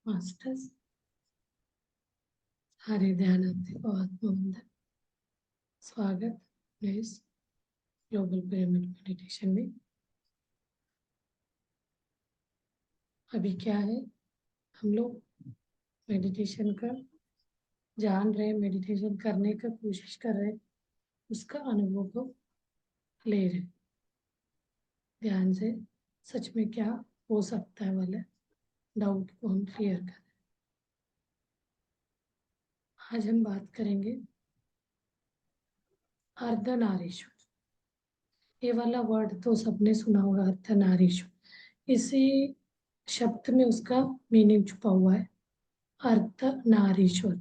Masters हरे ध्यानार्थी को आत्मवंदन। स्वागत है इस ग्लोबल पिरामिड मेडिटेशन में। अभी क्या है, हम लोग मेडिटेशन का जान रहे, मेडिटेशन करने का कोशिश कर रहे, उसका अनुभव को ले रहे ध्यान से। सच में क्या हो सकता है वाला डाउट को हम क्लियर करें। आज हम बात करेंगे अर्धनारीश्वर। ये वाला वर्ड तो सबने सुना होगा, अर्धनारीश्वर। इसी शब्द में उसका मीनिंग छुपा हुआ है। अर्धनारीश्वर,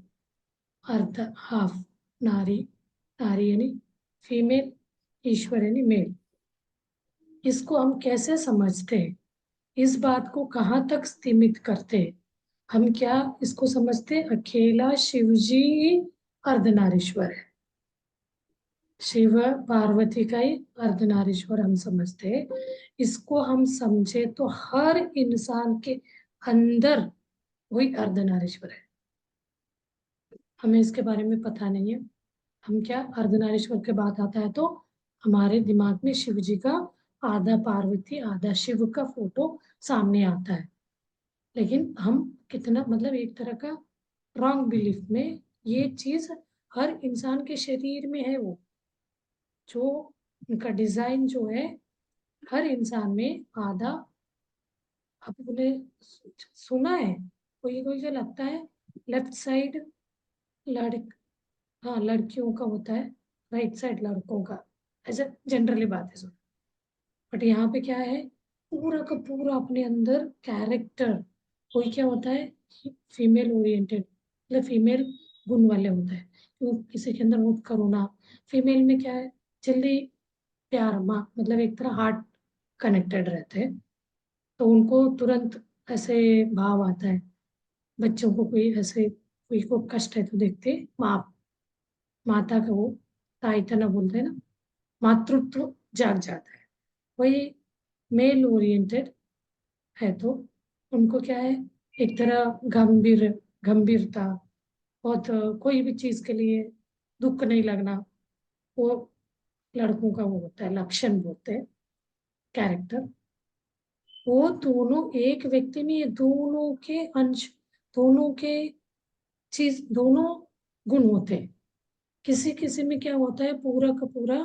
अर्ध हाफ, नारी, नारी यानी फीमेल, ईश्वर यानी मेल। इसको हम कैसे समझते हैं, इस बात को कहाँ तक सीमित करते हैं? हम क्या इसको समझते हैं? अकेला शिवजी अर्धनारीश्वर है। शिव पार्वती का ही अर्धनारीश्वर हम समझते हैं। इसको हम समझे तो हर इंसान के अंदर वही अर्धनारीश्वर है। हमें इसके बारे में पता नहीं है। हम क्या, अर्धनारीश्वर के बात आता है तो हमारे दिमाग में शिव जी का आधा पार्वती आधा शिव का फोटो सामने आता है। लेकिन हम कितना, मतलब एक तरह का रॉन्ग बिलीफ में ये चीज हर इंसान के शरीर में है। वो जो उनका डिजाइन जो है हर इंसान में आधा, आपने सुना है, कोई कोई को लगता है लेफ्ट साइड लड़क हाँ लड़कियों का होता है, राइट साइड लड़कों का, ऐसा जनरली बात है। सुन, बट यहाँ पे क्या है, पूरा का पूरा अपने अंदर कैरेक्टर, कोई क्या होता है, फीमेल ओरिएंटेड, मतलब फीमेल गुण वाले होता है। क्यों, किसी के अंदर बहुत करुणा, फीमेल में क्या है, जल्दी प्यार, माँ मतलब एक तरह हार्ट कनेक्टेड रहते हैं, तो उनको तुरंत ऐसे भाव आता है। बच्चों को कोई ऐसे, कोई को कष्ट है तो देखते माँ, माता का वो ताइतना बोलते हैं ना, मातृत्व जाग जाता है। वही मेल ओरिएंटेड है तो उनको क्या है, एक तरह गंभीरता, बहुत कोई भी चीज के लिए दुख नहीं लगना, वो लड़कों का वो होता है, लक्षण बोलते हैं, कैरेक्टर। वो दोनों एक व्यक्ति में, ये दोनों के अंश, दोनों के चीज, दोनों गुण होते हैं। किसी किसी में क्या होता है, पूरा का पूरा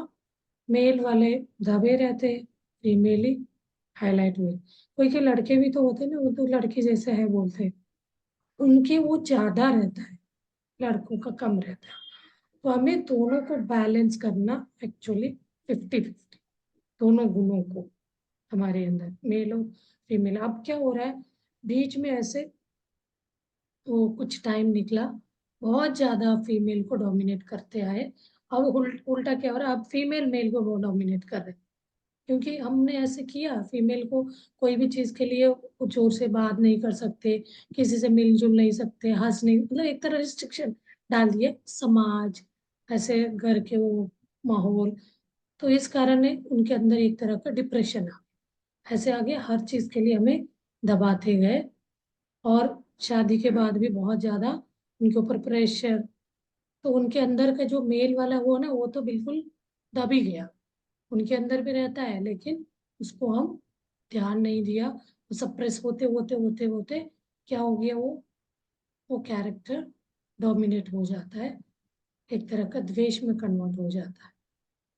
मेल वाले दबे रहते हैं, फीमेल ही हाईलाइट हुए। कोई के लड़के भी तो होते हैं ना, वो तो लड़की जैसे है बोलते हैं, उनके वो ज्यादा रहता है, लड़कों का कम रहता है। तो हमें दोनों को बैलेंस करना, एक्चुअली 50-50, दोनों गुणों को हमारे अंदर, मेल और फीमेल। अब क्या हो रहा है, बीच में ऐसे वो कुछ टाइम निकला, बहुत ज्यादा फीमेल को डोमिनेट करते आए। अब उल्टा क्या हो रहा है, अब फीमेल मेल को वो डोमिनेट कर रहे हैं। क्योंकि हमने ऐसे किया, फीमेल को कोई भी चीज के लिए कुछ जोर से बात नहीं कर सकते, किसी से मिलजुल नहीं सकते, हंस नहीं, मतलब एक तरह रिस्ट्रिक्शन डाल दिए समाज, ऐसे घर के वो माहौल। तो इस कारण ने उनके अंदर एक तरह का डिप्रेशन आ, ऐसे आगे हर चीज के लिए हमें दबाते गए। और शादी के बाद भी बहुत ज्यादा उनके ऊपर प्रेशर, तो उनके अंदर का जो मेल वाला वो ना, वो तो बिल्कुल दब ही गया। उनके अंदर भी रहता है लेकिन उसको हम ध्यान नहीं दिया, वो सप्रेस होते होते होते होते क्या हो गया, वो कैरेक्टर डोमिनेट हो जाता है, एक तरह का द्वेष में कन्वर्ट हो जाता है।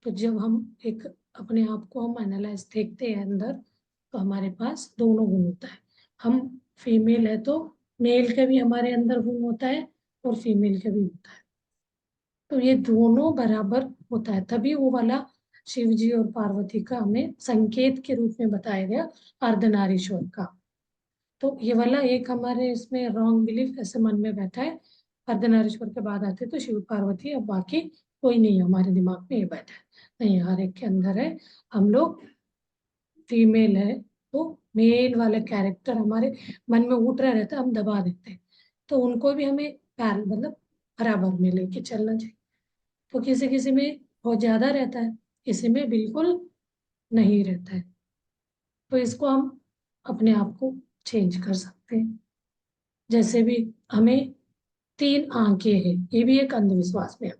तो जब हम एक अपने आप को हम एनालाइज देखते हैं अंदर, तो हमारे पास दोनों गुण होता है। हम फीमेल है तो मेल का भी हमारे अंदर गुण होता है और फीमेल का भी होता है। तो ये दोनों बराबर होता है, तभी वो वाला शिव जी और पार्वती का हमें संकेत के रूप में बताया गया, अर्धनारीश्वर का। तो ये वाला एक हमारे इसमें रॉन्ग बिलीफ ऐसे मन में बैठा है, अर्धनारीश्वर के बाद आते तो शिव पार्वती, अब बाकी कोई नहीं है हमारे दिमाग में ये बैठा है। नहीं, हर एक के अंदर है। हम लोग फीमेल है तो मेल वाले कैरेक्टर हमारे मन में उठ रहा रहता है, हम दबा देते हैं। तो उनको भी हमें पैर मतलब बराबर में लेके चलना चाहिए। तो किसी किसी में बहुत ज्यादा रहता है, किसी में बिल्कुल नहीं रहता है। तो इसको हम अपने आप को चेंज कर सकते हैं। जैसे भी हमें 3 आंखें हैं, ये भी एक अंधविश्वास में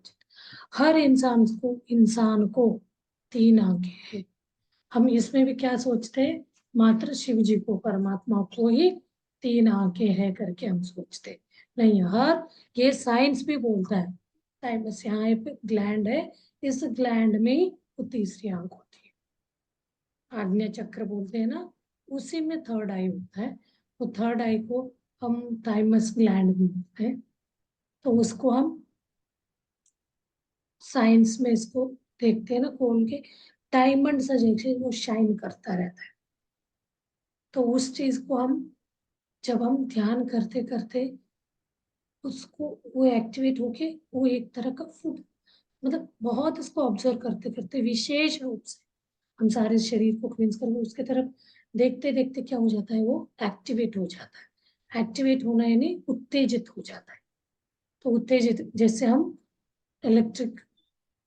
हर इंसान को 3 आंखें हैं। हम इसमें भी क्या सोचते हैं, मात्र शिव जी को, परमात्मा को ही 3 आंखें हैं करके हम सोचते हैं। नहीं, ये साइंस भी बोलता है, बस यहाँ पे ग्लैंड है, इस ग्लैंड में ही वो तीसरी आंख होती है, आज्ञा चक्र बोलते हैं ना, उसी में थर्ड आई होता है। वो थर्ड आई को हम थाइमस ग्लैंड भी बोलते हैं। तो उसको हम साइंस में इसको देखते हैं ना खोल के, डायमंड सा जैसे वो शाइन करता रहता है। तो उस चीज को हम, जब हम ध्यान करते करते उसको, वो एक्टिवेट होके वो एक तरह का फूड, मतलब बहुत इसको ऑब्जर्व करते करते विशेष रूप से हम सारे शरीर को क्लींस करके उसके तरफ देखते देखते क्या हो जाता है, वो एक्टिवेट हो जाता है। एक्टिवेट होना यानी उत्तेजित हो जाता है। तो उत्तेजित, जैसे हम इलेक्ट्रिक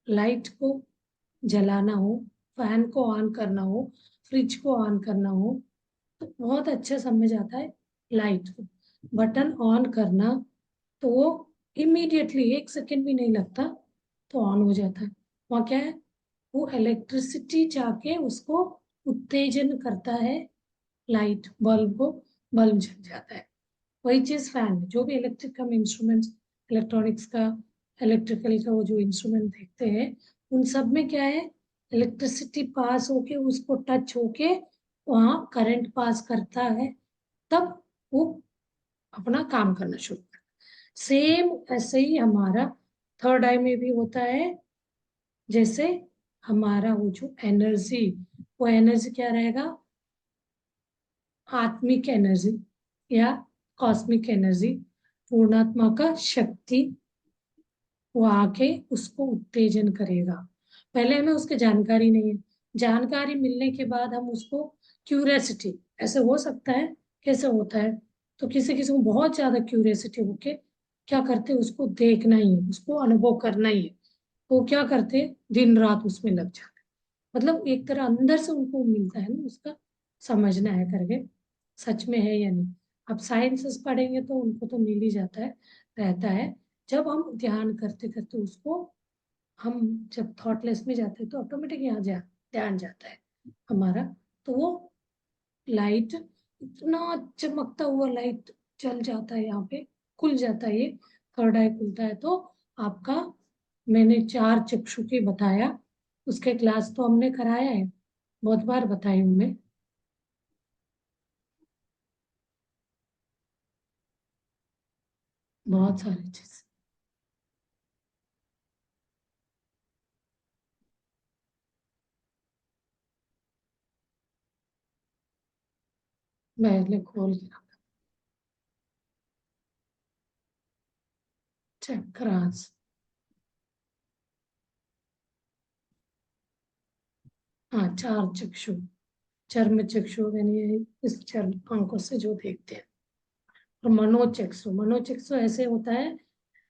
लाइट को जलाना हो, फैन को ऑन करना हो, फ्रिज को ऑन करना हो, तो बहुत अच्छा समझ आता है। लाइट को बटन ऑन करना, तो वो इमीडिएटली 1 सेकेंड भी नहीं लगता, तो ऑन हो जाता है। वहाँ क्या है, वो इलेक्ट्रिसिटी जाके उसको उत्तेजन करता है, लाइट बल्ब को, बल्ब जल जाता है। वही चीज फैन में, जो भी इलेक्ट्रिक हम इंस्ट्रूमेंट्स, इलेक्ट्रॉनिक्स का, इलेक्ट्रिकल का वो जो इंस्ट्रूमेंट देखते हैं, उन सब में क्या है, इलेक्ट्रिसिटी पास होके उसको टच होके वहाँ करंट पास करता है, तब वो अपना काम करना शुरू करता है। सेम ऐसे ही हमारा थर्ड आई में भी होता है। जैसे हमारा वो जो एनर्जी, वो एनर्जी क्या रहेगा, आत्मिक एनर्जी या कॉस्मिक एनर्जी, पूर्णात्मा का शक्ति, वो आके उसको उत्तेजन करेगा। पहले हमें उसकी जानकारी नहीं है, जानकारी मिलने के बाद हम उसको क्यूरियसिटी, ऐसे हो सकता है, कैसे होता है, तो किसी किसी को बहुत ज्यादा क्यूरियसिटी होके क्या करते हैं, उसको देखना ही है, उसको अनुभव करना ही है, तो क्या करते हैं, दिन रात उसमें लग जाते हैं। मतलब एक तरह अंदर से उनको मिलता है ना, उसका समझना है करके, सच में है या नहीं। अब साइंसेस पढ़ेंगे तो उनको तो मिल ही जाता है, रहता है। जब हम ध्यान करते करते उसको, हम जब थॉटलेस में जाते हैं तो ऑटोमेटिक यहाँ ध्यान जाता है हमारा, तो वो लाइट, इतना चमकता हुआ लाइट चल जाता है यहाँ पे, खुल जाता है, ये थर्ड आई खुलता है। तो आपका, मैंने 4 चक्षु की बताया, उसके क्लास तो हमने कराया है, बहुत बार बताई हूँ मैं, बहुत सारी चीज। पहले खोल के चक्रास। हाँ, 4 चक्षु, चर्म चक्षु यानी इस चर्म आंखों से जो देखते हैं, और मनोचक्षु, मनोचक्षु ऐसे होता है,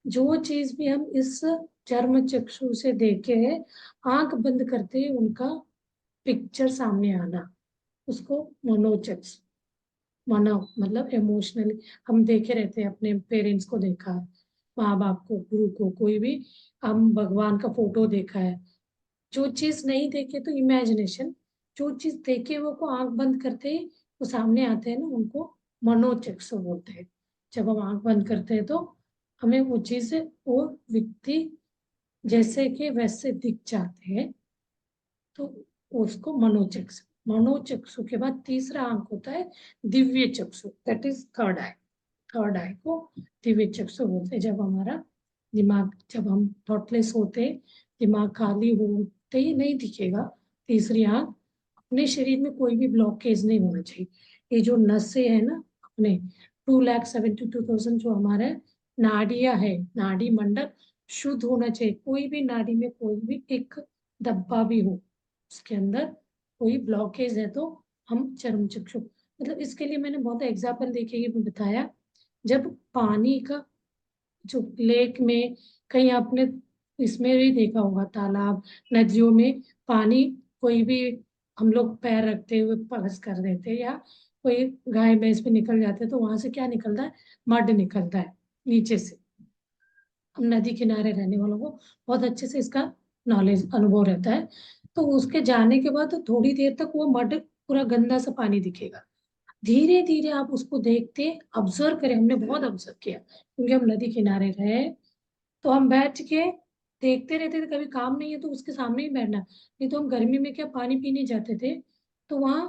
जो चीज भी हम इस चर्म चक्षु से देखे, आंख बंद करते ही उनका पिक्चर सामने आना, उसको मनोचक्षु, मनो मतलब इमोशनली हम देखे रहते हैं, अपने पेरेंट्स को देखा है, माँ बाप को, गुरु को, कोई भी, हम भगवान का फोटो देखा है। जो चीज नहीं देखे तो इमेजिनेशन, जो चीज देखे वो को आंख बंद करते ही वो सामने आते हैं ना, उनको मनोचक्षु बोलते हैं। जब हम आंख बंद करते हैं तो हमें वो चीज, वो व्यक्ति जैसे कि वैसे दिख जाते हैं, तो उसको मनोचक्षु। मनोचक्षु के बाद तीसरा आंख होता है दिव्य चक्षु, that is third eye. Third eye को दिव्य चक्षु बोलते हैं। जब हमारा दिमाग, जब हम थॉटलेस होते, दिमाग खाली होते ही नहीं दिखेगा, तीसरी आंख, अपने शरीर में कोई भी ब्लॉकेज नहीं होना चाहिए। ये जो नसें है ना अपने, 2,72,000 जो हमारे नाड़ियां है, नाड़ी मंडल शुद्ध होना चाहिए। कोई भी नाड़ी में कोई भी एक धब्बा भी हो, उसके अंदर कोई ब्लॉकेज है, तो हम चर्म चक्षु, मतलब इसके लिए मैंने बहुत एग्जाम्पल देके ये बताया। जब पानी का, जो लेक में, कहीं आपने इसमें भी देखा होगा, तालाब, नदियों में पानी, कोई भी हम लोग पैर रखते हुए पगस कर देते, या कोई गाय भैंस भी निकल जाते हैं तो वहां से क्या निकलता है, मड निकलता है नीचे से। हम नदी किनारे रहने वालों को बहुत अच्छे से इसका नॉलेज अनुभव रहता है। तो उसके जाने के बाद थोड़ी देर तक वो मड पूरा गंदा सा पानी दिखेगा, धीरे धीरे आप उसको देखते ऑब्जर्व करें, हमने बहुत ऑब्जर्व किया क्योंकि हम नदी किनारे रहे। तो हम बैठ के देखते रहते थे, कभी काम नहीं है तो उसके सामने ही बैठना। नहीं तो हम गर्मी में क्या पानी पीने जाते थे तो वहां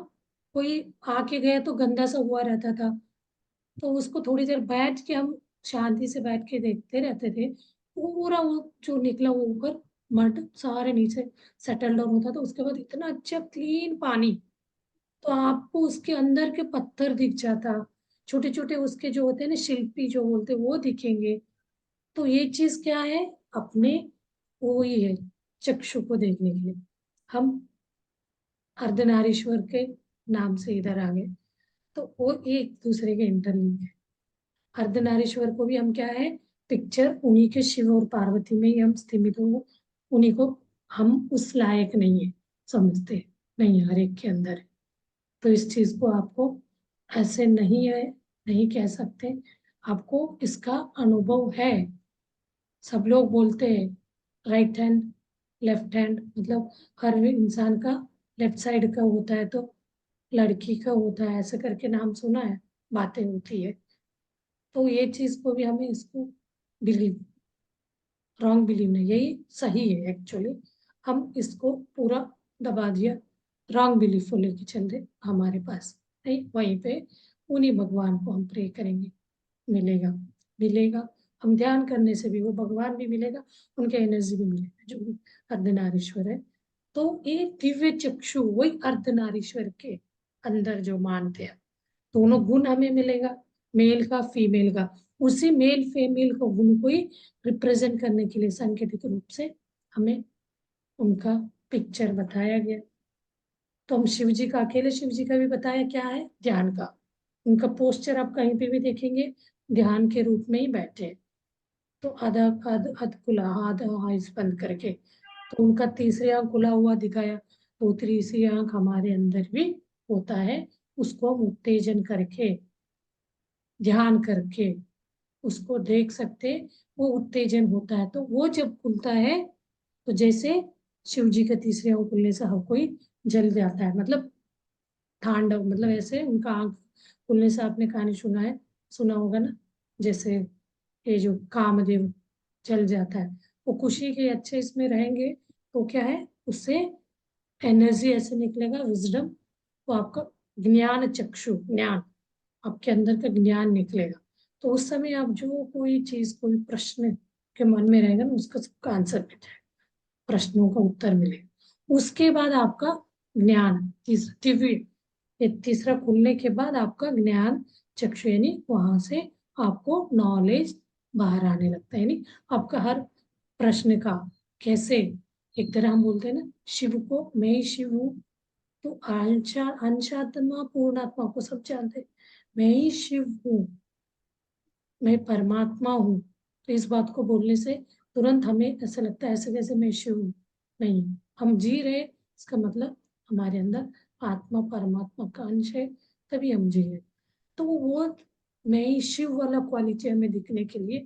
कोई आके गया तो गंदा सा हुआ रहता था, तो उसको थोड़ी देर बैठ के हम शांति से बैठ के देखते रहते थे। पूरा वो जो निकला वो ऊपर मड सारे नीचे सेटल डाउन होता था, उसके बाद इतना अच्छा क्लीन पानी, तो आपको उसके अंदर के पत्थर दिख जाता, छोटे छोटे उसके जो होते हैं ना शिल्पी जो बोलते हैं वो दिखेंगे। तो ये चीज क्या है, अपने वो ही है, चक्षु को देखने के लिए हम अर्धनारीश्वर के नाम से इधर आ गए। तो वो एक दूसरे के इंटरलिंक है। अर्धनारीश्वर को भी हम क्या है, पिक्चर उन्हीं के शिव और पार्वती में ही हम सीमित हो, उन्हीं को हम उस लायक नहीं है समझते, नहीं हर एक के अंदर है। तो इस चीज को आपको ऐसे नहीं है, नहीं कह सकते, आपको इसका अनुभव है। सब लोग बोलते हैं राइट हैंड लेफ्ट हैंड, मतलब हर इंसान का लेफ्ट साइड का होता है तो लड़की का होता है, ऐसे करके नाम सुना है, बातें होती है। तो ये चीज को भी हमें इसको बिलीव, रॉन्ग बिलीव नहीं, यही सही है एक्चुअली। हम इसको पूरा दबा दिया, रॉन्ग बिलीफ को लेके चल रहे हमारे पास नहीं, वहीं पे उन्हीं भगवान को हम प्रे करेंगे, मिलेगा, मिलेगा। हम ध्यान करने से भी वो भगवान भी मिलेगा, उनके एनर्जी भी मिलेगा, जो भी अर्धनारीश्वर है। तो ये दिव्य चक्षु वही अर्धनारीश्वर के अंदर जो मानते हैं, दोनों गुण हमें मिलेगा, मेल का फीमेल का, उसी मेल फीमेल को गुण को ही रिप्रेजेंट करने के लिए सांकेतिक रूप से हमें उनका पिक्चर बताया गया। तो हम शिव जी का, अकेले शिव जी का भी बताया क्या है, ध्यान का। उनका पोस्चर आप कहीं पे भी देखेंगे ध्यान के रूप में ही बैठे हैं। तो आधा अध खुला, आधा आइज बंद करके, तो उनका तीसरी आंख खुला हुआ दिखाया, तो तीसरी आंख हमारे अंदर भी होता है, उसको हम उत्तेजन करके ध्यान करके उसको देख सकते, वो उत्तेजन होता है। तो वो जब खुलता है तो जैसे शिव जी का तीसरी आंख खुलने से हर कोई जल जाता है, मतलब तांडव, मतलब ऐसे उनका आंख खुलने से आपने कहानी सुना है, सुना होगा ना, जैसे ये जो कामदेव जल जाता है, वो खुशी के अच्छे इसमें रहेंगे तो क्या है, उससे एनर्जी ऐसे निकलेगा, विजडम, तो आपका ज्ञान चक्षु, ज्ञान आपके अंदर का ज्ञान निकलेगा। तो उस समय आप जो कोई चीज, कोई प्रश्न के मन में रहेगा ना, उसका सबका आंसर मिल जाएगा, प्रश्नों का उत्तर मिलेगा। उसके बाद आपका ज्ञान दिव्य, ये तीसरा खुलने के बाद आपका ज्ञान चक्षु, यानी वहां से आपको नॉलेज बाहर आने लगता है, यानी आपका हर प्रश्न का कैसे, एक तरह हम बोलते हैं ना शिव को, मैं ही शिव हूँ, तो अंशात्मा पूर्णात्मा को सब जानते हैं, मैं ही शिव हूँ, मैं परमात्मा हूँ। तो इस बात को बोलने से तुरंत हमें ऐसा लगता है ऐसे कैसे मैं शिव हूँ, नहीं, हम जी रहे, इसका मतलब हमारे अंदर आत्मा परमात्मा का अंश है, तभी हम जी रहे। तो वो मैं ही शिव वाला क्वालिटी हमें दिखने के लिए,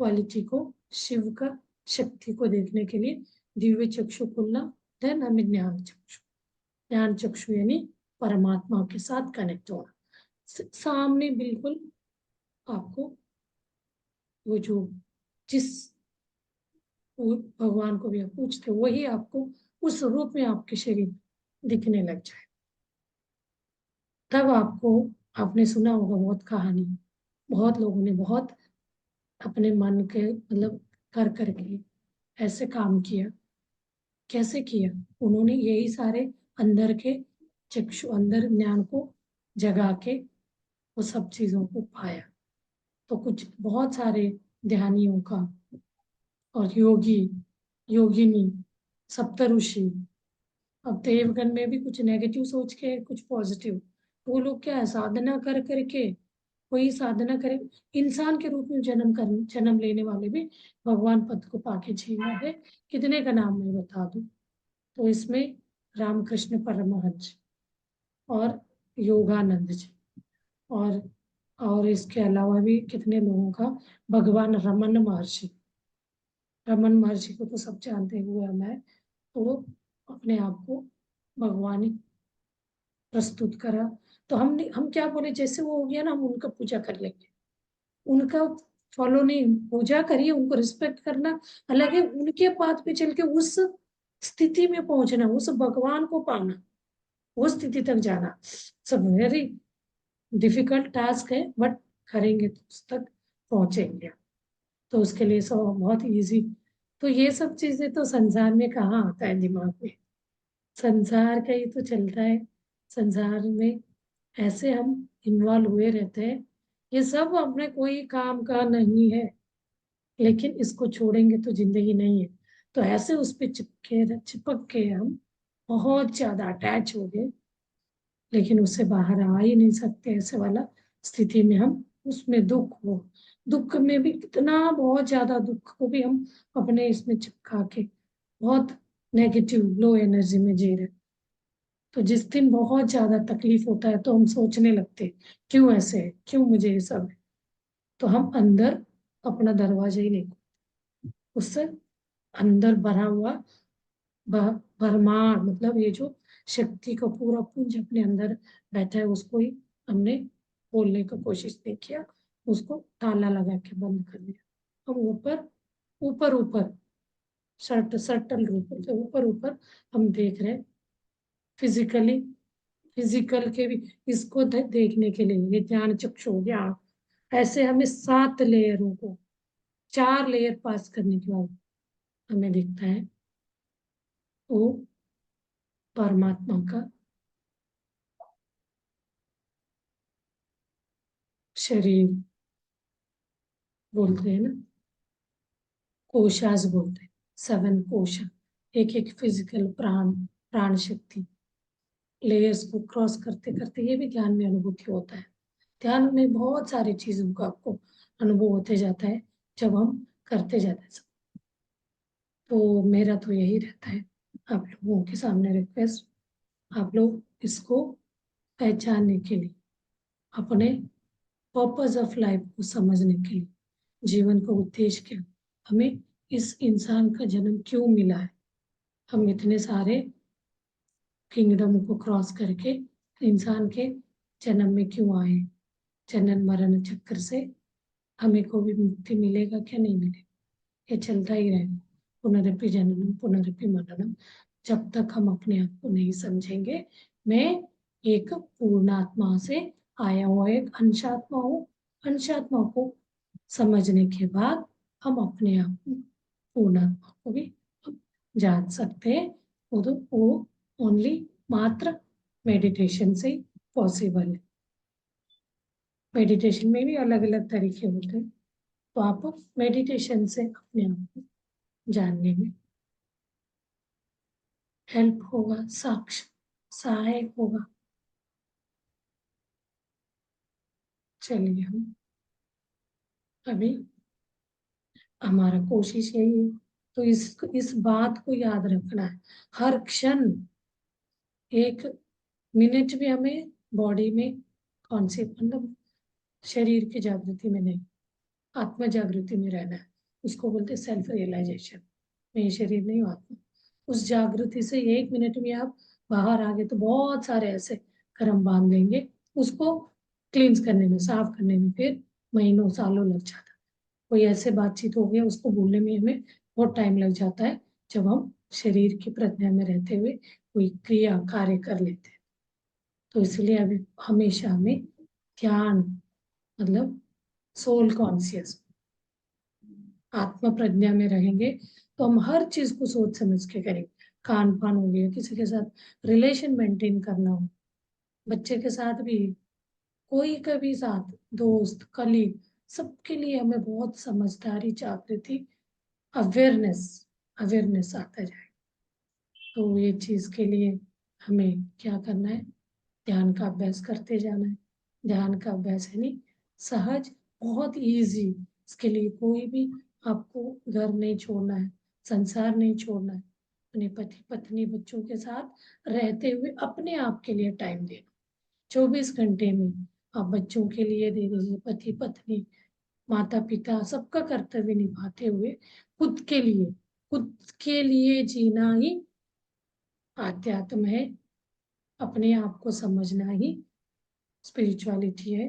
क्वालिटी को, शिव का शक्ति को देखने के लिए दिव्य चक्षु खुलना, देन हमें ज्ञान चक्षु, ज्ञान चक्षु यानी परमात्मा के साथ कनेक्ट होना, सामने बिल्कुल आपको वो जो जिस वो भगवान को भी आप पूछते हो वही आपको उस रूप में आपके शरीर दिखने लग जाए। तब आपको, आपने सुना होगा बहुत कहानी, बहुत लोगों ने बहुत अपने मन के मतलब कर करके ऐसे काम किया, कैसे किया, उन्होंने यही सारे अंदर के चक्षु, अंदर ज्ञान को जगा के वो सब चीजों को पाया। तो कुछ बहुत सारे ध्यानियों का और योगी योगिनी सप्त ऋषि, अब देवगन में भी कुछ नेगेटिव सोच के कुछ पॉजिटिव, तो वो लोग क्या है, साधना कर करके, वही साधना करे, इंसान के रूप में जन्म लेने वाले भी भगवान पद को पाके जीवा है। कितने का नाम मैं बता दूं, तो इसमें रामकृष्ण परमहंस और योगानंद जी। और इसके अलावा भी कितने लोगों का, भगवान रमन महर्षि। रमन महर्षि को तो सब जानते हुए मैं, तो वो अपने आप को भगवान ही प्रस्तुत करा। तो हम क्या बोले, जैसे वो हो गया ना, हम उनका पूजा कर लेंगे, उनका फॉलो नहीं, पूजा करिए, उनको रिस्पेक्ट करना अलग है, उनके पाथ पे चल के उस स्थिति में पहुंचना, उस भगवान को पाना, वो स्थिति तक जाना, सब वेरी डिफिकल्ट टास्क है, बट करेंगे तो उस तक पहुंचेंगे। तो उसके लिए सब बहुत इजी। तो ये सब चीजें तो संसार में कहाँ आता है दिमाग में, संसार का ही तो चलता है। संसार में ऐसे हम इन्वॉल्व हुए रहते हैं, ये सब अपने कोई काम का नहीं है, लेकिन इसको छोड़ेंगे तो जिंदगी नहीं है। तो ऐसे उस पे चिपक के हम बहुत ज्यादा अटैच हो गए, लेकिन उससे बाहर आ ही नहीं सकते। ऐसे वाला स्थिति में हम उसमें दुख में भी कितना, बहुत ज्यादा दुख को भी हम अपने इसमें चिपका के बहुत नेगेटिव लो एनर्जी में जी रहे। तो जिस दिन बहुत ज्यादा तकलीफ होता है तो हम सोचने लगते हैं, क्यों ऐसे है, क्यों मुझे ये सब है। तो हम अंदर अपना दरवाजा ही नहीं, उससे अंदर भरा हुआ भरमार, मतलब ये जो शक्ति का पूरा पुंज अपने अंदर बैठा है, उसको ही हमने खोलने का कोशिश नहीं किया, उसको ताला लगा के बंद कर दिया। हम ऊपर ऊपर ऊपर सटल रूप से ऊपर ऊपर हम देख रहे हैं, फिजिकली, फिजिकल के भी इसको देखने के लिए ये ज्ञान चक्षु हो गया। ऐसे हमें 7 लेयरों को, 4 लेयर पास करने के बाद हमें दिखता है वो परमात्मा का शरीर, बोलते हैं ना, कोशास बोलते हैं, 7 कोशा, एक एक फिजिकल प्राण शक्ति, लेयर्स को क्रॉस करते करते ये भी ध्यान में अनुभूति होता है। ध्यान में बहुत सारी चीजों का आपको अनुभव होते जाता है जब हम करते जाते हैं। तो मेरा तो यही रहता है आप लोगों के सामने रिक्वेस्ट, आप लोग इसको पहचानने के लिए, अपने पर्पस ऑफ लाइफ को समझने के लिए, जीवन का उद्देश्य क्या, हमें इस इंसान का जन्म क्यों मिला है, हम इतने सारे किंगडम को क्रॉस करके इंसान के जन्म में क्यों आए, जनन मरण चक्र से हमें को भी मुक्ति मिलेगा क्या, नहीं मिलेगा, ये चलता ही रहेगा। पुनरपि जननम पुनरपि मरणम, जब तक हम अपने आप को नहीं समझेंगे, मैं एक पूर्णात्मा से आया हुआ एक अंशात्मा हूँ, अंशात्मा को समझने के बाद हम अपने आप को, पूर्णात्मा को भी जान सकते हैं। वो ओनली मात्र मेडिटेशन से पॉसिबल है। मेडिटेशन में भी अलग अलग तरीके होते हैं, तो आप मेडिटेशन से अपने आप को जानने में हेल्प होगा, सहायक होगा। चलिए, हम अभी हमारा कोशिश यही है, तो इस बात को याद रखना है हर क्षण, एक मिनट भी हमें बॉडी में कौन सी, मतलब शरीर की जागृति में नहीं, आत्मा जागृति में रहना है। उसको बोलते सेल्फ रियलाइजेशन, मैं ये शरीर नहीं हूँ, आत्मा। उस जागृति से 1 मिनट में आप बाहर आ गए तो बहुत सारे ऐसे कर्म बांध लेंगे, उसको क्लींस करने में, साफ करने में फिर महीनों सालों लग जाता है। कोई ऐसे बातचीत हो गया, उसको भूलने में हमें बहुत टाइम लग जाता है, जब हम शरीर की प्रज्ञा में रहते हुए कोई क्रिया कार्य कर लेते हैं। तो इसलिए अभी हमेशा हमें ध्यान, मतलब सोल कॉन्शियस, आत्म प्रज्ञा में रहेंगे, तो हम हर चीज को सोच समझ के करेंगे। खान पान हो गया, किसी के साथ रिलेशन मेंटेन करना हो, बच्चे के साथ भी, कोई का भी साथ, दोस्त कलीग, सबके लिए हमें बहुत समझदारी, जागृति, अवेयरनेस अवेयरनेस आता जाए। तो ये चीज के लिए हमें क्या करना है, ध्यान का अभ्यास करते जाना है। ध्यान का अभ्यास यानी सहज, बहुत इजी। इसके लिए कोई भी आपको घर नहीं छोड़ना है, संसार नहीं छोड़ना है, अपने पति पत्नी बच्चों के साथ रहते हुए अपने आप के लिए टाइम देना। 24 घंटे में आप बच्चों के लिए दे दीजिए, पति पत्नी माता पिता सबका कर्तव्य निभाते हुए खुद के लिए जीना ही आध्यात्म है, अपने आप को समझना ही स्पिरिचुअलिटी है।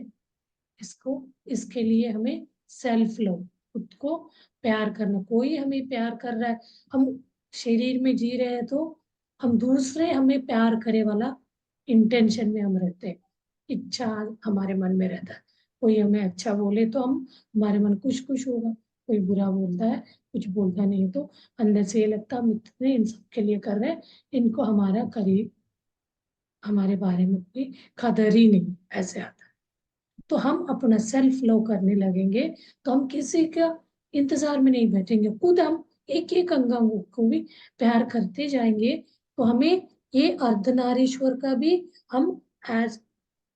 इसके लिए हमें सेल्फ लव, खुद को प्यार करना। कोई हमें प्यार कर रहा है, हम शरीर में जी रहे हैं तो हम दूसरे हमें प्यार करे वाला इंटेंशन में हम रहते हैं, इच्छा हमारे मन में रहता है। कोई हमें अच्छा बोले तो हमारे मन खुश खुश होगा, कोई बुरा बोलता है, कुछ बोलता नहीं तो अंदर से ये लगता है हम इतने इन सब के लिए कर रहे हैं, इनको हमारा करीब हमारे बारे में कोई कदर ही नहीं, ऐसे आता है। तो हम अपना सेल्फ लव करने लगेंगे तो हम किसी का इंतजार में नहीं बैठेंगे, खुद हम एक एक अंग को भी प्यार करते जाएंगे। तो हमें ये अर्धनारीश्वर का भी हम एज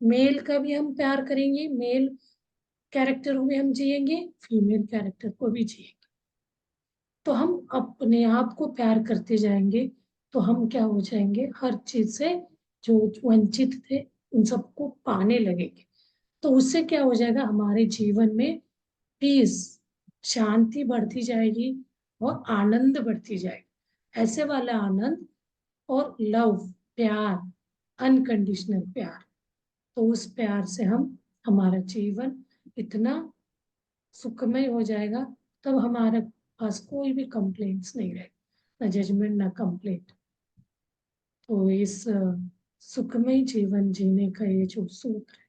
मेल का भी हम प्यार करेंगे, मेल कैरेक्टर को भी हम जिएंगे, फीमेल कैरेक्टर को भी जिएंगे। तो हम अपने आप को प्यार करते जाएंगे तो हम क्या हो जाएंगे, हर चीज से जो वंचित थे उन सबको पाने लगेंगे। तो उससे क्या हो जाएगा, हमारे जीवन में पीस, शांति बढ़ती जाएगी और आनंद बढ़ती जाएगी। ऐसे वाला आनंद और लव, प्यार, अनकंडीशनल प्यार। तो उस प्यार से हमारा जीवन इतना सुखमय हो जाएगा, तब हमारे पास कोई भी कंप्लेंट्स नहीं रहेगा, ना जजमेंट ना कंप्लेंट। तो इस सुखमय जीवन जीने का ये जो सूत्र है,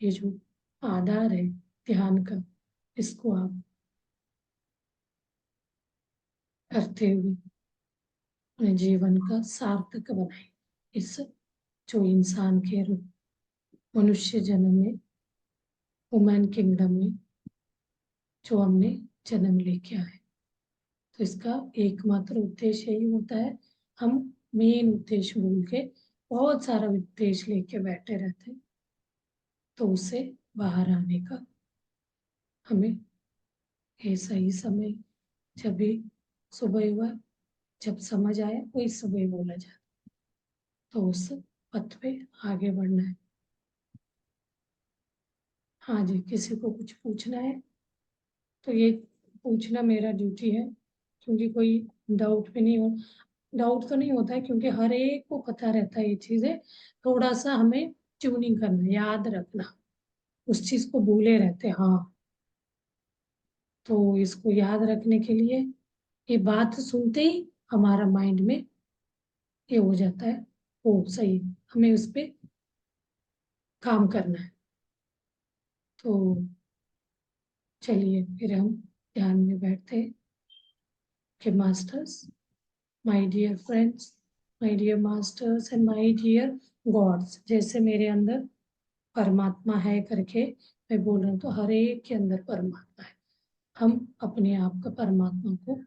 ये जो आधार है ध्यान का, इसको आप करते हुए अपने जीवन का सार्थक बनाए। इस जो इंसान के रूप मनुष्य जन्म में, ह्यूमन किंगडम में जो हमने जन्म लेके आए, तो इसका एकमात्र उद्देश्य यही होता है। हम मेन उद्देश्य भूल के बहुत सारा उद्देश्य लेके बैठे रहते हैं, तो उससे बाहर आने का हमें ये सही समय, जब भी सुबह हुआ, जब समझ आया वही सुबह बोला जाता, तो उस पथ पे आगे बढ़ना है। हाँ जी, किसी को कुछ पूछना है तो ये पूछना मेरा ड्यूटी है, क्योंकि कोई डाउट भी नहीं हो, डाउट तो नहीं होता है क्योंकि हर एक को पता रहता है ये चीजें। थोड़ा सा हमें ट्यूनिंग करना, याद रखना, उस चीज को भूले रहते हैं। हाँ, तो इसको याद रखने के लिए ये बात सुनते ही हमारा माइंड में ये हो जाता है, ओ सही, हमें उस पर काम करना है। तो चलिए फिर हम ध्यान में बैठते हैं कि masters, my dear friends, my dear masters and my dear gods, जैसे मेरे अंदर परमात्मा है करके मैं बोल रहा हूँ, तो हर एक के अंदर परमात्मा है। हम अपने आप का परमात्मा को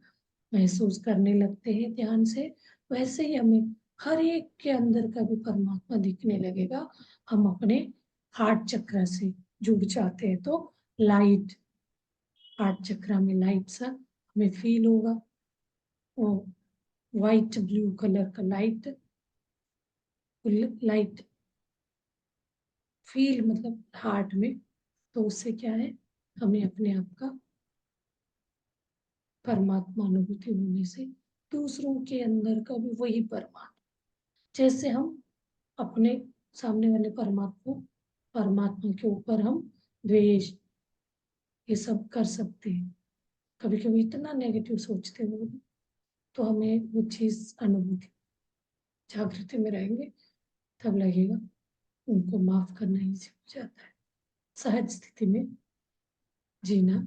महसूस करने लगते हैं ध्यान से, वैसे ही हमें हर एक के अंदर का भी परमात्मा दिखने लगेगा। हम अपने हार्ट चक्र से जुड़ जाते हैं तो लाइट, हार्ट चक्र में लाइट सा हमें फील होगा, वो वाइट ब्लू कलर का लाइट, लाइट फील मतलब हार्ट में। तो उससे क्या है, हमें अपने आप का परमात्मा अनुभूति होने से दूसरों के अंदर का भी वही परमात्मा, जैसे हम अपने सामने वाले परमात्मा के ऊपर हम द्वेष ये सब कर सकते हैं। कभी कभी इतना नेगेटिव सोचते हैं तो हमें वो चीज अनुभूति, जागृति में रहेंगे तब लगेगा उनको माफ करना इजी हो जाता है, सहज स्थिति में जीना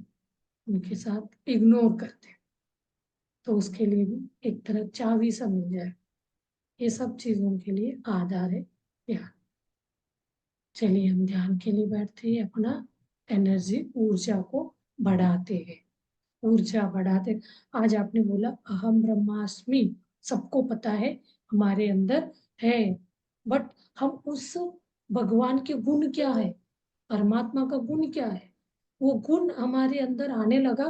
उनके साथ इग्नोर करते हैं। तो उसके लिए भी एक तरह चाबी सा मिल जाए। ये सब चीजों के लिए आधार है ध्यान। चलिए हम ध्यान के लिए बैठते हैं, अपना एनर्जी ऊर्जा को बढ़ाते हैं, ऊर्जा बढ़ाते। आज आपने बोला अहम ब्रह्मास्मि, सबको पता है हमारे अंदर है, बट हम उस भगवान के गुण क्या है, परमात्मा का गुण क्या है, वो गुण हमारे अंदर आने लगा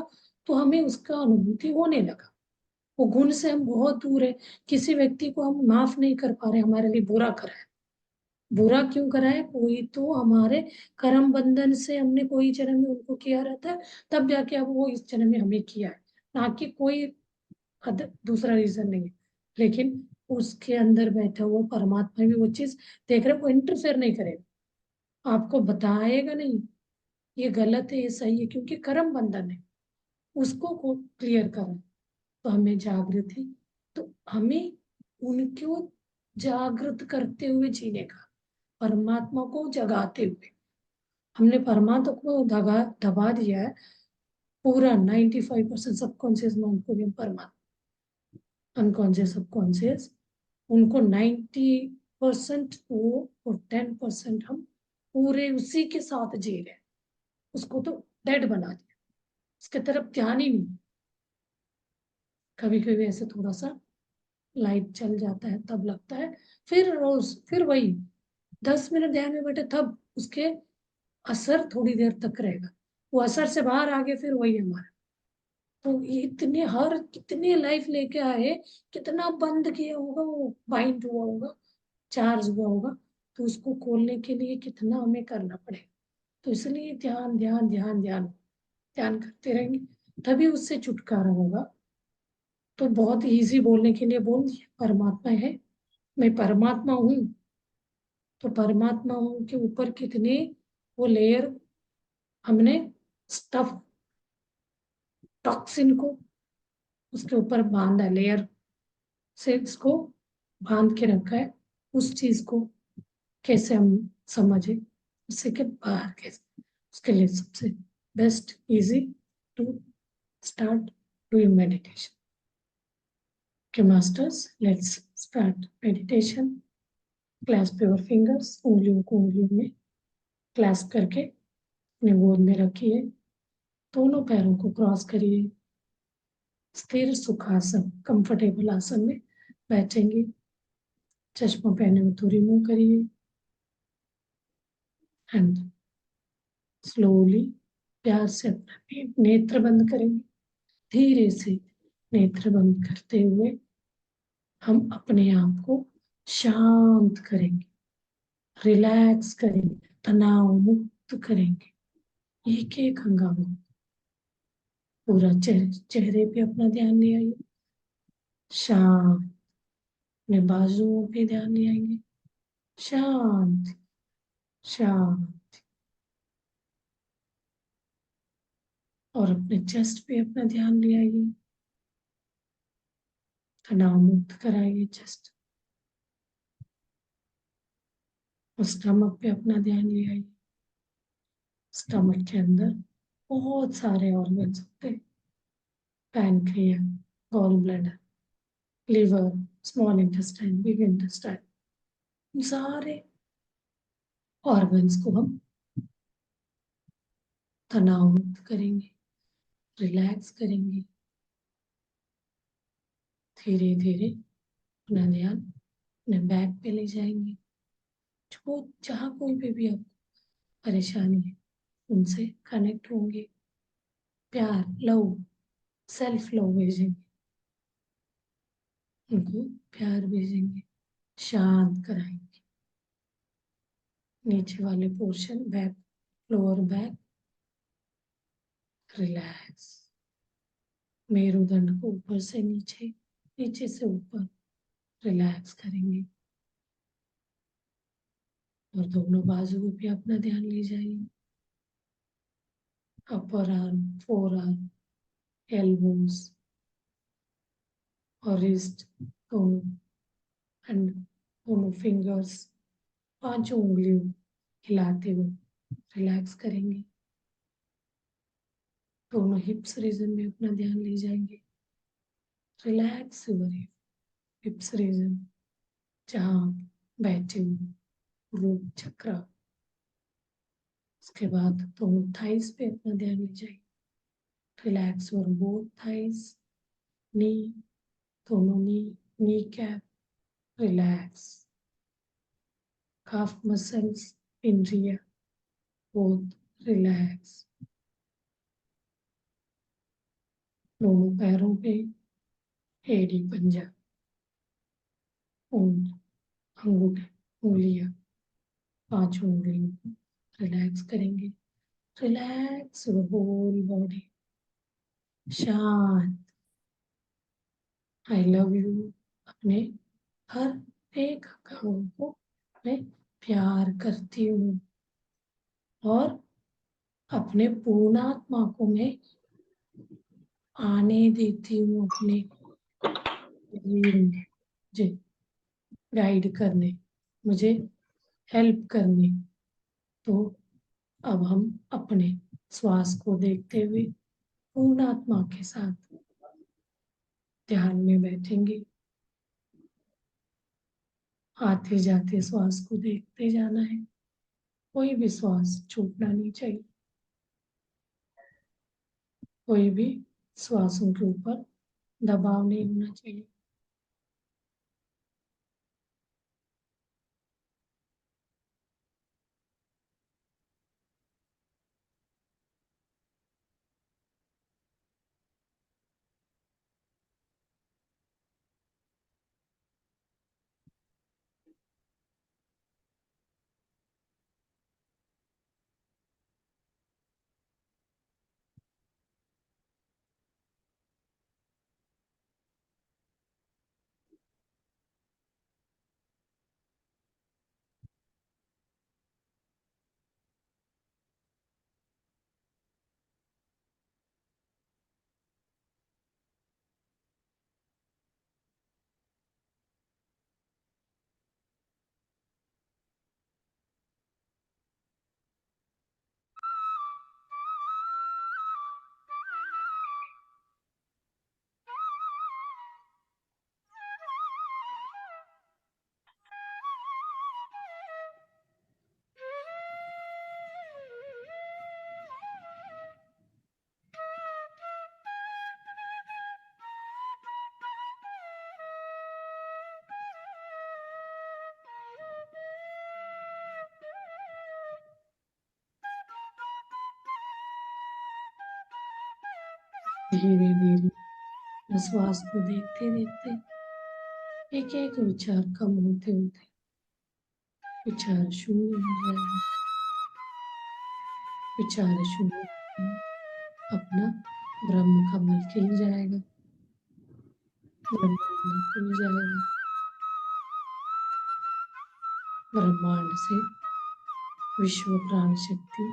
तो हमें उसका अनुभूति होने लगा। वो गुण से हम बहुत दूर है, किसी व्यक्ति को हम माफ नहीं कर पा रहे, हमारे लिए बुरा करा है, बुरा क्यों करा है? कोई तो हमारे कर्म बंधन से हमने कोई जन्म में उनको किया रहता है, तब जाके अब वो इस जन्म में हमें किया है, ना कि कोई दूसरा रीजन नहीं है। लेकिन उसके अंदर बैठा हुआ परमात्मा भी वो चीज देख रहे, वो इंटरफेयर नहीं करेगा, आपको बताएगा नहीं ये गलत है ये सही है, क्योंकि कर्म बंधन है, उसको को क्लियर करा। तो हमें जागृति, तो हमें उनको जागृत करते हुए जीने का, परमात्मा को जगाते हुए। हमने परमात्मा को दबा दिया है पूरा, 95% सबकॉन्शियस माइंड को भी हम परमात्मा, अनकॉन्शियस सबकॉन्शियस, उनको 90% वो और 10% हम पूरे उसी के साथ जी रहे हैं। उसको तो डेड बना दिया, उसके तरफ ध्यान ही नहीं। कभी कभी ऐसे थोड़ा सा लाइट चल जाता है तब लगता है, फिर रोज फिर वही 10 मिनट ध्यान में बैठे तब उसके असर थोड़ी देर तक रहेगा, वो असर से बाहर आ गए फिर वही हमारा। तो ये इतने हर कितने लाइफ लेके आए, कितना बंद किया होगा, वो बाइंड हुआ होगा, चार्ज हुआ होगा, तो उसको खोलने के लिए कितना हमें करना पड़ेगा। तो इसलिए ध्यान ध्यान ध्यान ध्यान ध्यान करते रहेंगे, तभी उससे छुटकारा होगा। तो बहुत इजी बोलने के लिए बोल दिया परमात्मा है, मैं परमात्मा हूँ। तो परमात्मा हूँ के ऊपर कितने वो लेयर हमने स्टफ टॉक्सिन को उसके ऊपर बांधा, लेयर से इसको बांध के रखा है। उस चीज को कैसे हम समझे, उससे के बाहर कैसे, उसके लिए सबसे best easy to start doing meditation. के masters, let's start meditation. Clasp your fingers, उंगलियों को उंगलियों में क्लैस्प करके अपने गोद में रखिए, दोनों पैरों को क्रॉस करिए, स्थिर सुखासन कंफर्टेबल आसन में बैठेंगे। चश्मा पहने हुए तो रिमूव करिए एंड स्लोली प्यार से अपना नेत्र बंद करेंगे। धीरे से नेत्र बंद करते हुए हम अपने आप को शांत करेंगे, रिलैक्स करेंगे, तनाव मुक्त करेंगे। एक एक अंगांग पूरा चेहरे पे अपना ध्यान ले आइए, शांत। अपने बाजुओं पे ध्यान ले आएंगे, शांत शांत। और अपने चेस्ट पे अपना ध्यान ले आइए, तनाव मुक्त कराइए चेस्ट। और स्टमक पे अपना ध्यान ले आइए। स्टमक के अंदर बहुत सारे ऑर्गन्स होते हैं, pancreas, gall bladder, liver, small intestine, big intestine, सारे ऑर्गन्स को हम तनाव मुक्त करेंगे, रिलैक्स करेंगे। धीरे धीरे अपना ध्यान अपने बैक पे ले जाएंगे, जो जहाँ कोई भी आपको परेशानी है उनसे कनेक्ट होंगे, प्यार लव सेल्फ लव भेजेंगे, उनको प्यार भेजेंगे, शांत कराएंगे। नीचे वाले portion back, lower back relax. मेरुदंड को ऊपर से नीचे, नीचे से ऊपर रिलैक्स करेंगे। और दोनों बाजुओं पे अपना ध्यान ले जाइए, upper arm, four arm, elbows और रिस्ट दोनों, एंड दोनों फिंगर्स, पांचों उंगलियों हिलाते हुए रिलैक्स करेंगे। दोनों हिप्स रीजन में अपना ध्यान ले जाएंगे, रिलैक्स योर हिप्स रीजन, जहाँ बैठे हुए रूट चक्र। उसके बाद दोनों थाइस पे अपना ध्यान ले जाएंगे, रिलैक्स योर बोथ थाइस, नी, दोनों knee cap relax, calf muscles in rear both relax। दोनों पैरों पे एड़ी पंजा, उंगलियां पांच उंगलियों को रिलैक्स करेंगे। रिलैक्स होल बॉडी, शांत। I love you. अपने हर एक अंगों को मैं प्यार करती हूँ और अपने पूर्णात्मा को मैं आने देती हूँ अपने शरीर में, मुझे गाइड करने, मुझे हेल्प करने। तो अब हम अपने श्वास को देखते हुए पूर्णात्मा के साथ ध्यान में बैठेंगे। आते जाते श्वास को देखते जाना है, कोई भी श्वास छूटना नहीं चाहिए, कोई भी श्वासों के ऊपर दबाव नहीं होना चाहिए। धीरे धीरे श्वास को देखते देखते एक एक विचार कम होते होते विचार शून्य हो जाएगा। विचार शून्य होते ही अपना ब्रह्म कमल खिल जाएगा, ब्रह्मांड खुल जाएगा। ब्रह्मांड से विश्व प्राण शक्ति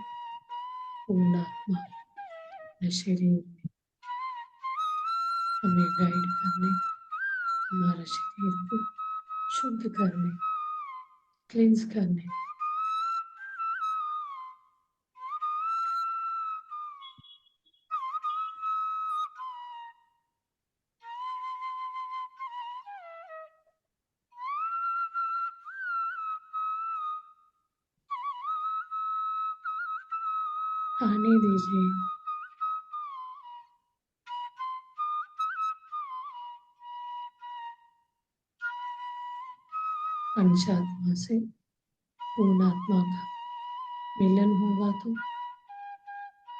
पूर्णात्मा अपने शरीर में हमें गाइड करने, हमारा शरीर को शुद्ध करने, क्लींस करने, आने दीजिए। अंशात्मा से पूर्णात्मा का मिलन होगा तो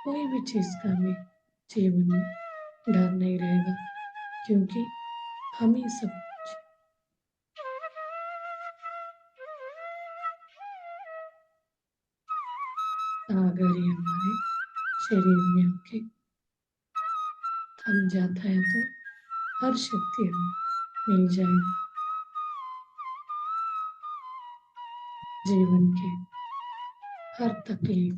कोई भी चीज का हमें जीवन में डर नहीं रहेगा, क्योंकि हम ही सब कुछ। अगर ये हमारे शरीर में आके थम जाता है तो हर शक्ति हमें मिल जाएगी। जीवन के हर तकलीफ,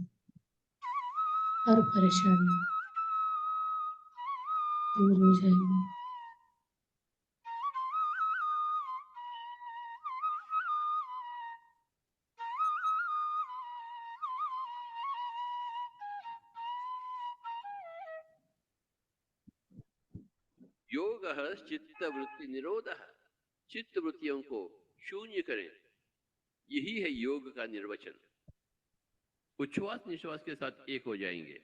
हर परेशानी दूर हो जाएगी। योगः चित्तवृत्ति निरोधः, चित्त वृत्तियों को शून्य करें, यही है योग का निर्वचन। उच्छ्वास निश्वास के साथ एक हो जाएंगे।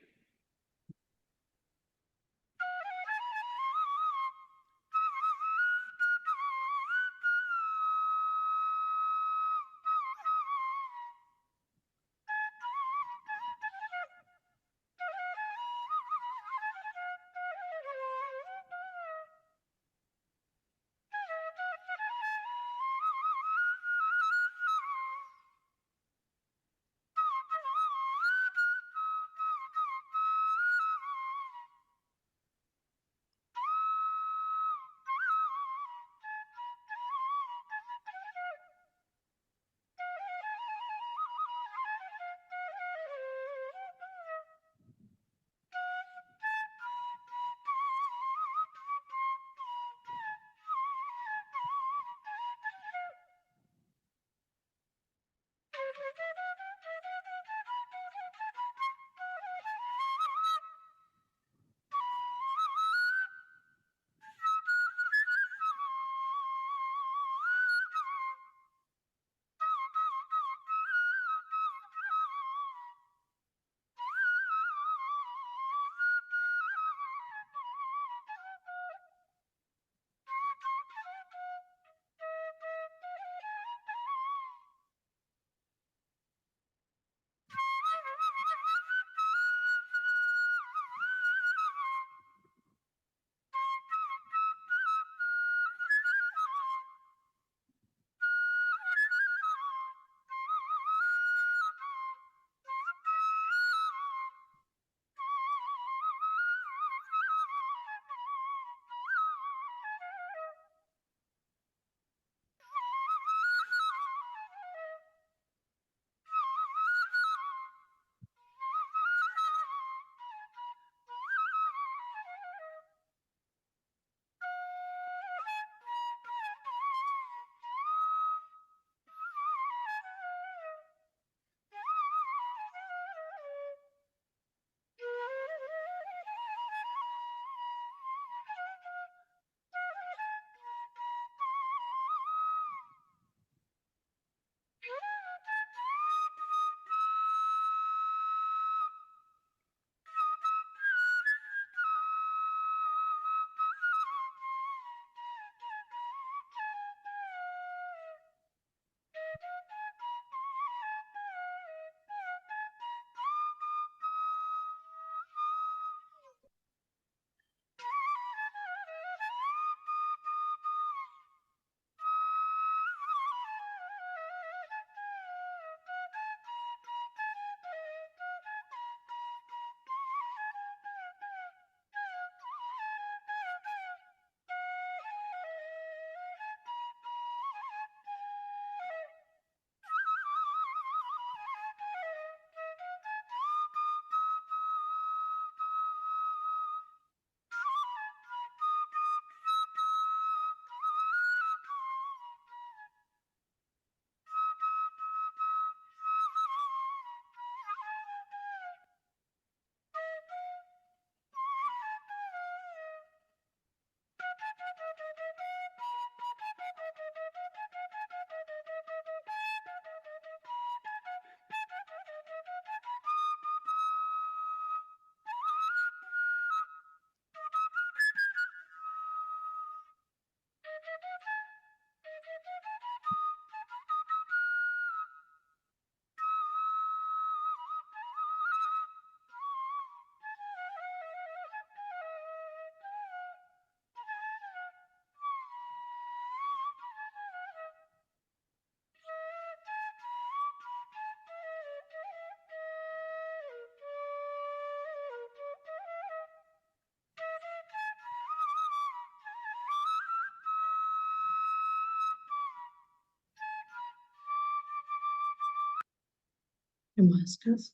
मास्टर्स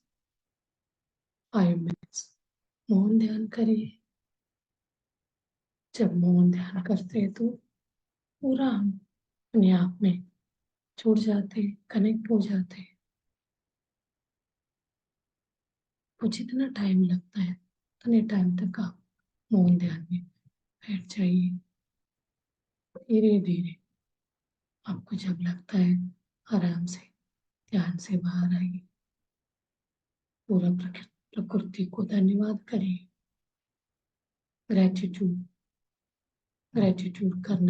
5 मिनट्स मौन ध्यान करिए। जब मौन ध्यान करते हैं तो पूरा हम अपने आप में जुड़ जाते हैं, कनेक्ट हो जाते हैं। वो जितना टाइम लगता है उतने टाइम तक आप मौन ध्यान में बैठ जाइए। धीरे धीरे आपको जब लगता है आराम से ध्यान से बाहर आइए। पूरा प्रकृति को धन्यवाद करिए। ग्रेटिट्यूड ग्रेटिट्यूड करना